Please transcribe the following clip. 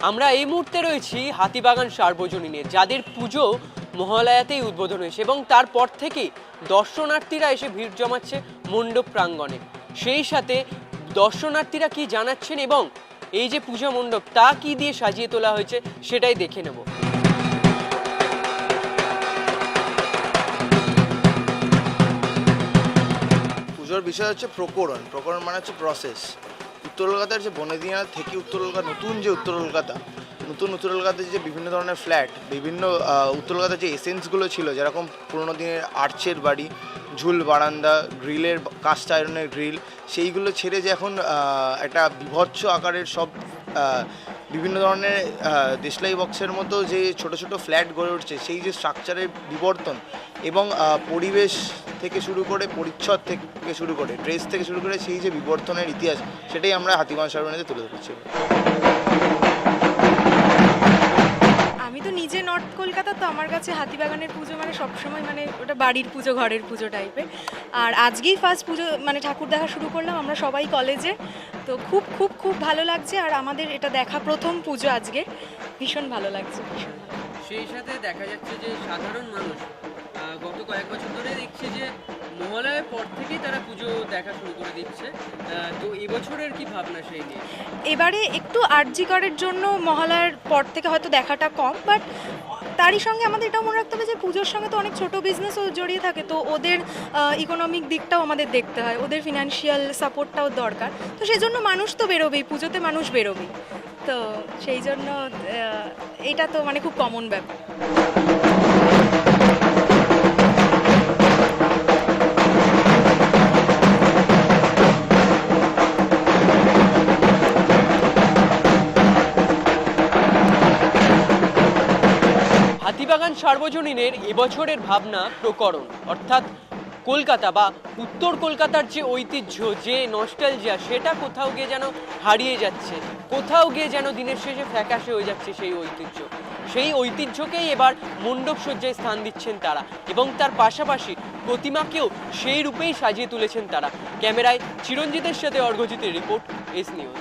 আমরা এই মুহূর্তে রয়েছি হাতিবাগান সার্বজনীনে, যাদের পুজো মহালয়াতেই উদ্বোধন হয়েছে এবং তারপর থেকেই দর্শনার্থীরা এসে ভিড় জমাচ্ছে মণ্ডপ প্রাঙ্গণে। সেই সাথে দর্শনার্থীরা কি জানাচ্ছেন এবং এই যে পূজা মণ্ডপ তা কি দিয়ে সাজিয়ে তোলা হয়েছে সেটাই দেখে নেব। পুজোর বিষয় হচ্ছে প্রকরণ মানে হচ্ছে প্রসেস। উত্তর কলকাতার যে বনেদিয়া থেকে উত্তর কলকাতা নতুন উত্তর কলকাতার যে বিভিন্ন ধরনের ফ্ল্যাট, বিভিন্ন উত্তর কলকাতার যে এসেন্সগুলো ছিল, যেরকম পুরোনো দিনের আর্চের বাড়ি, ঝুল বারান্দা, গ্রিলের কাস্ট আয়রনের গ্রিল, সেইগুলো ছেড়ে যে এখন একটা বিভৎস আকারের সব বিভিন্ন ধরনের দেশলাই বক্সের মতো যে ছোট ছোট ফ্ল্যাট গড়ে উঠছে, সেই যে স্ট্রাকচারের বিবর্তন এবং পরিবেশ থেকে শুরু করে, পরিচ্ছদ থেকে শুরু করে, ড্রেস থেকে শুরু করে সেই যে বিবর্তনের ইতিহাস, সেটাই আমরা হাতিবাগান সার্বজনীনে তুলে ধরেছি। আমি তো নিজে নর্থ কলকাতা, তো আমার কাছে হাতিবাগানের পুজো মানে সবসময় মানে ওটা বাড়ির পুজো, ঘরের পুজো টাইপের। আর আজকেই ফার্স্ট পুজো মানে ঠাকুর দেখা শুরু করলাম আমরা সবাই কলেজে, তো খুব খুব খুব ভালো লাগছে। আর আমাদের এটা দেখা প্রথম পুজো আজকে, ভীষণ ভালো লাগছে, ভীষণ ভালো। সেই সাথে দেখা যাচ্ছে যে সাধারণ মানুষ গত কয়েক বছর ধরে দেখছে যে মহালয়ার পর থেকেই তারা পুজো দেখা শুরু করে দিচ্ছে, তো এবছরের কি ভাবনা সেই নিয়ে? এবারে একটু আরজিকরের জন্য মহালয়ার পর থেকে হয়তো দেখাটা কম, বাট তারই সঙ্গে আমাদের এটাও মনে রাখতে হবে যে পুজোর সঙ্গে তো অনেক ছোট বিজনেসও জড়িয়ে থাকে, তো ওদের ইকোনমিক দিকটাও আমাদের দেখতে হয়, ওদের ফিনান্সিয়াল সাপোর্টটাও দরকার। তো সেই জন্য মানুষ তো বেরোবেই, পুজোতে মানুষ বেরোবেই, তো সেই জন্য এটা তো মানে খুব কমন ব্যাপার। হাতিবাগান সার্বজনীনের এবছরের ভাবনা প্রকরণ, অর্থাৎ কলকাতা বা উত্তর কলকাতার যে ঐতিহ্য, যে নস্টালজিয়া, সেটা কোথাও গিয়ে যেন হারিয়ে যাচ্ছে, কোথাও গিয়ে যেন দিনের শেষে ফ্যাকাশে হয়ে যাচ্ছে সেই ঐতিহ্য। সেই ঐতিহ্যকেই এবার মণ্ডপ সজ্জায় স্থান দিচ্ছেন তারা এবং তার পাশাপাশি প্রতিমাকেও সেই রূপেই সাজিয়ে তুলেছেন তারা। ক্যামেরায় চিরঞ্জিতের সাথে অর্ঘ্যজিতের রিপোর্ট, এস নিউজ।